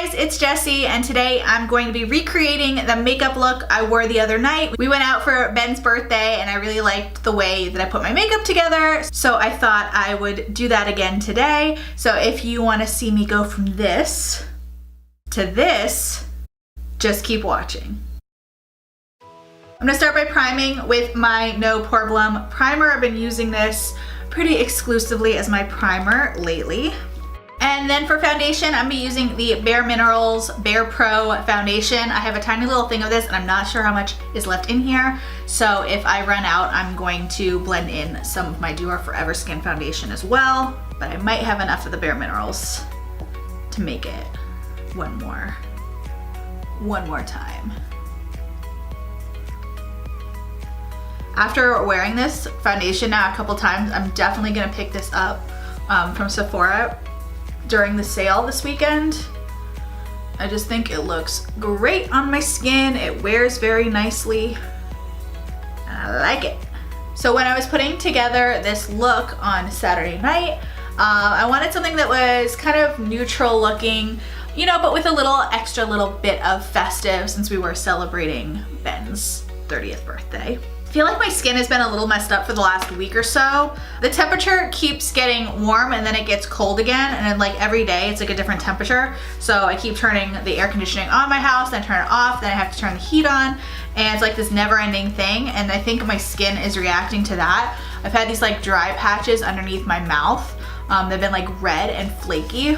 guys, it's Jessie, and today I'm going to be recreating the makeup look I wore the other night. We went out for Ben's birthday and I really liked the way that I put my makeup together, so I thought I would do that again today. So if you want to see me go from this to this, just keep watching. I'm gonna start by priming with my No Poreblem primer. I've been using this pretty exclusively as my primer lately. And then for foundation, I'm gonna be using the BareMinerals Bare Pro foundation. I have a tiny little thing of this and I'm not sure how much is left in here. So if I run out, I'm going to blend in some of my Do Our Forever Skin foundation as well. But I might have enough of the BareMinerals to make it one more time. After wearing this foundation now a couple times, I'm definitely gonna pick this up from Sephora during the sale this weekend. I just think it looks great on my skin. It wears very nicely, and I like it. So when I was putting together this look on Saturday night, I wanted something that was kind of neutral looking, you know, but with a extra little bit of festive since we were celebrating Ben's 30th birthday. I feel like my skin has been a little messed up for the last week or so. The temperature keeps getting warm and then it gets cold again, and then like every day it's like a different temperature. So I keep turning the air conditioning on my house, then turn it off, then I have to turn the heat on, and it's like this never-ending thing, and I think my skin is reacting to that. I've had these like dry patches underneath my mouth. They've been like red and flaky.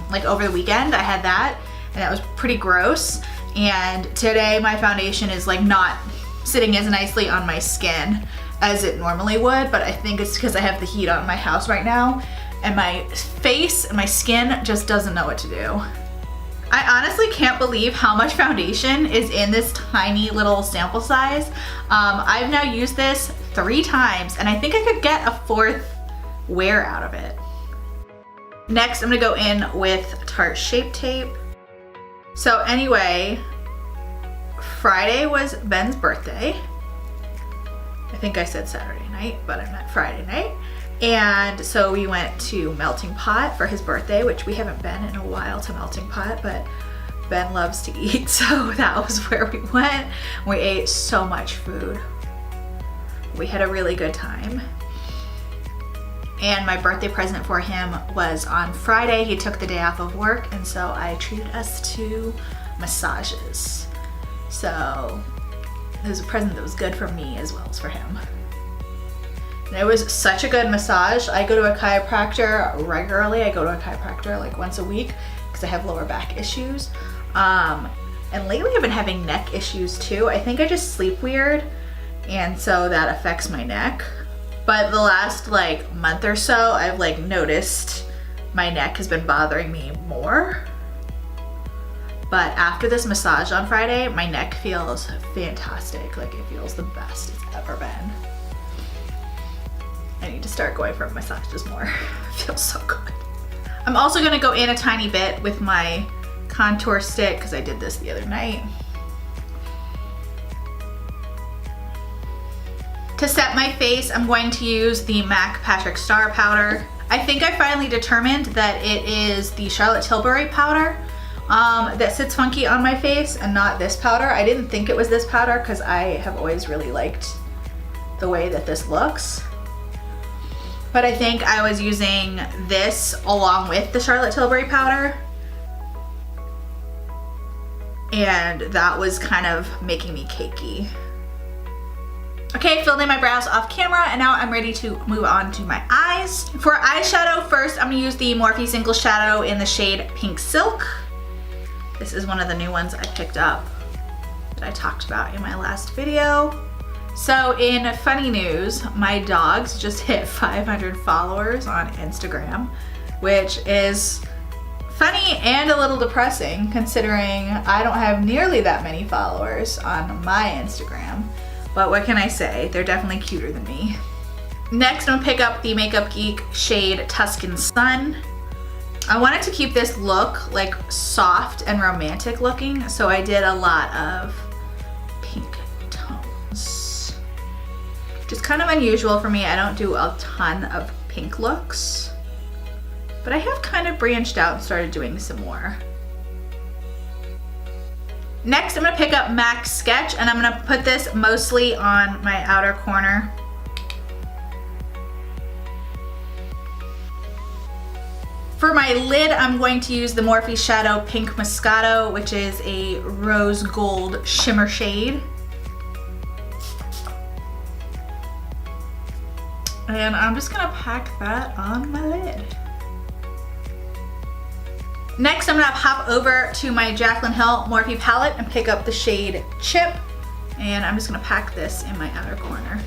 Like over the weekend I had that, and that was pretty gross. And today my foundation is like not sitting as nicely on my skin as it normally would, but I think it's because I have the heat on in my house right now, and my face and my skin just doesn't know what to do. I honestly can't believe how much foundation is in this tiny little sample size. I've now used this 3 times, and I think I could get a 4th wear out of it. Next, I'm gonna go in with Tarte Shape Tape. So anyway, Friday was Ben's birthday. I think I said Saturday night, but I meant Friday night. And so we went to Melting Pot for his birthday, which we haven't been in a while to Melting Pot, but Ben loves to eat, so that was where we went. We ate so much food. We had a really good time. And my birthday present for him was on Friday. He took the day off of work, and so I treated us to massages. So it was a present that was good for me as well as for him. And it was such a good massage. I go to a chiropractor regularly. I go to a chiropractor like once a week because I have lower back issues. And lately I've been having neck issues too. I think I just sleep weird, and so that affects my neck. But the last like month or so, I've like noticed my neck has been bothering me more. But after this massage on Friday, my neck feels fantastic. Like it feels the best it's ever been. I need to start going for massages more. It feels so good. I'm also gonna go in a tiny bit with my contour stick because I did this the other night. To set my face, I'm going to use the MAC Patrick Starrr powder. I think I finally determined that it is the Charlotte Tilbury powder that sits funky on my face and not this powder. I didn't think it was this powder because I have always really liked the way that this looks. But I think I was using this along with the Charlotte Tilbury powder, and that was kind of making me cakey. Okay, filled in my brows off camera, and now I'm ready to move on to my eyes. For eyeshadow, first I'm gonna use the Morphe Single Shadow in the shade Pink Silk. This is one of the new ones I picked up that I talked about in my last video. So in funny news, my dogs just hit 500 followers on Instagram, which is funny and a little depressing considering I don't have nearly that many followers on my Instagram. But what can I say? They're definitely cuter than me. Next, I'm gonna pick up the Makeup Geek shade Tuscan Sun. I wanted to keep this look like soft and romantic looking, so I did a lot of pink tones. Which is kind of unusual for me. I don't do a ton of pink looks, but I have kind of branched out and started doing some more. Next, I'm gonna pick up MAC Sketch, and I'm gonna put this mostly on my outer corner. For my lid, I'm going to use the Morphe Shadow Pink Moscato, which is a rose gold shimmer shade. And I'm just gonna pack that on my lid. Next, I'm gonna hop over to my Jaclyn Hill Morphe palette and pick up the shade Chip. And I'm just gonna pack this in my outer corner.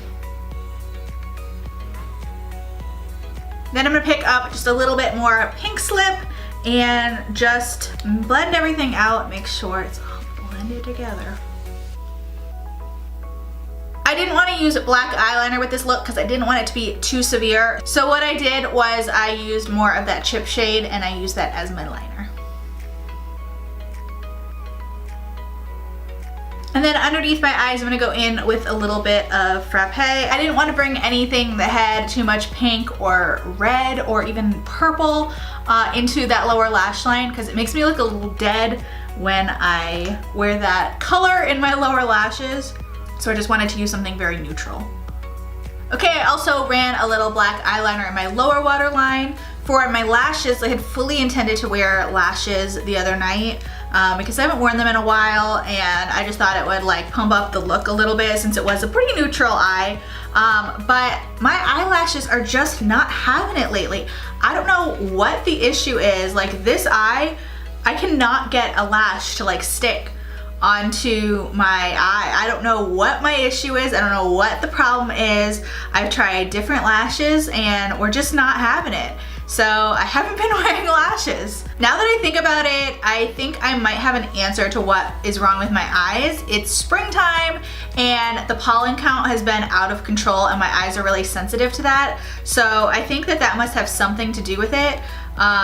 Then I'm gonna pick up just a little bit more pink slip and just blend everything out, make sure it's all blended together. I didn't want to use black eyeliner with this look because I didn't want it to be too severe. So what I did was I used more of that chip shade and I used that as my liner. And then underneath my eyes, I'm gonna go in with a little bit of Frappe. I didn't want to bring anything that had too much pink or red or even purple into that lower lash line because it makes me look a little dead when I wear that color in my lower lashes. So I just wanted to use something very neutral. Okay, I also ran a little black eyeliner in my lower waterline. For my lashes, I had fully intended to wear lashes the other night because I haven't worn them in a while and I just thought it would like pump up the look a little bit since it was a pretty neutral eye. But my eyelashes are just not having it lately. I don't know what the issue is. Like this eye, I cannot get a lash to like stick onto my eye. I don't know what my issue is. I don't know what the problem is. I've tried different lashes and we're just not having it. So I haven't been wearing lashes. Now that I think about it, I think I might have an answer to what is wrong with my eyes. It's springtime and the pollen count has been out of control and my eyes are really sensitive to that. So I think that that must have something to do with it.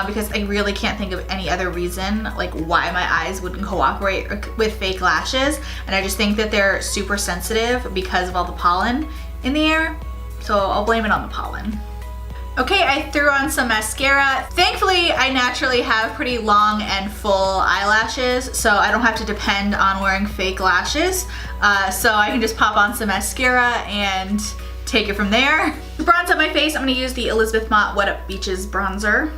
Because I really can't think of any other reason like why my eyes wouldn't cooperate with fake lashes, and I just think that they're super sensitive because of all the pollen in the air, so I'll blame it on the pollen. Okay, I threw on some mascara. Thankfully, I naturally have pretty long and full eyelashes, so I don't have to depend on wearing fake lashes, so I can just pop on some mascara and take it from there. To bronze up my face, I'm gonna use the Elizabeth Mott Whatup Beaches bronzer.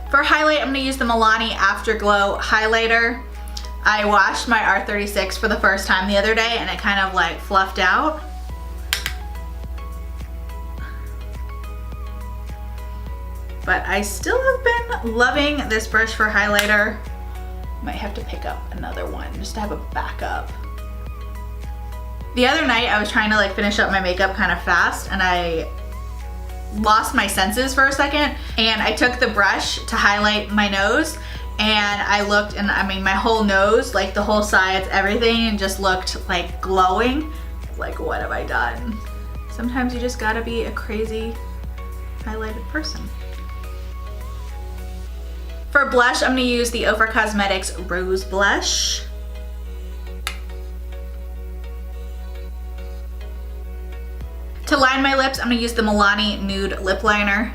For highlight, I'm gonna use the Milani Afterglow highlighter. I washed my R36 for the first time the other day and it kind of like fluffed out. But I still have been loving this brush for highlighter. Might have to pick up another one just to have a backup. The other night I was trying to like finish up my makeup kind of fast and I lost my senses for a second and I took the brush to highlight my nose and I looked and I mean my whole nose, like the whole sides, everything just looked like glowing. Like what have I done? Sometimes you just gotta be a crazy highlighted person. For blush, I'm gonna use the Ofra Cosmetics Rose Blush. To line my lips, I'm gonna use the Milani Nude Lip Liner.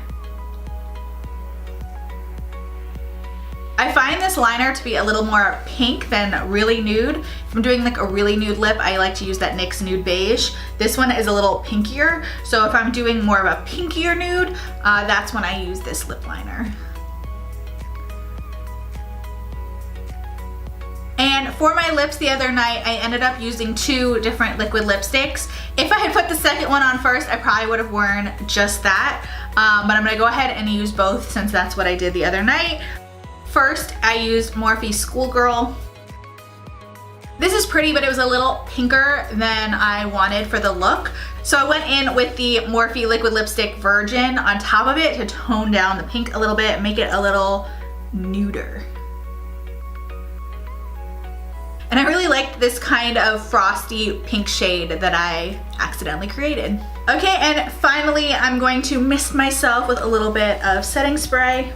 I find this liner to be a little more pink than really nude. If I'm doing like a really nude lip, I like to use that NYX Nude Beige. This one is a little pinkier, so if I'm doing more of a pinkier nude, that's when I use this lip liner. And for my lips the other night, I ended up using 2 different liquid lipsticks. If I had put the second one on first, I probably would have worn just that. But I'm gonna go ahead and use both since that's what I did the other night. First, I used Morphe Schoolgirl. This is pretty, but it was a little pinker than I wanted for the look. So I went in with the Morphe Liquid Lipstick Virgin on top of it to tone down the pink a little bit, make it a little nuder. And I really liked this kind of frosty pink shade that I accidentally created. Okay, and finally I'm going to mist myself with a little bit of setting spray.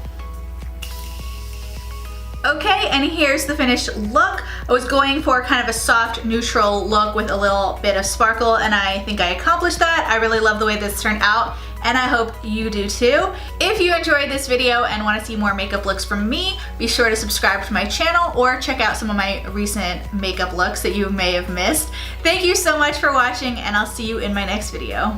Okay, and here's the finished look. I was going for kind of a soft, neutral look with a little bit of sparkle, and I think I accomplished that. I really love the way this turned out. and I hope you do too. If you enjoyed this video and want to see more makeup looks from me, be sure to subscribe to my channel or check out some of my recent makeup looks that you may have missed. Thank you so much for watching, and I'll see you in my next video.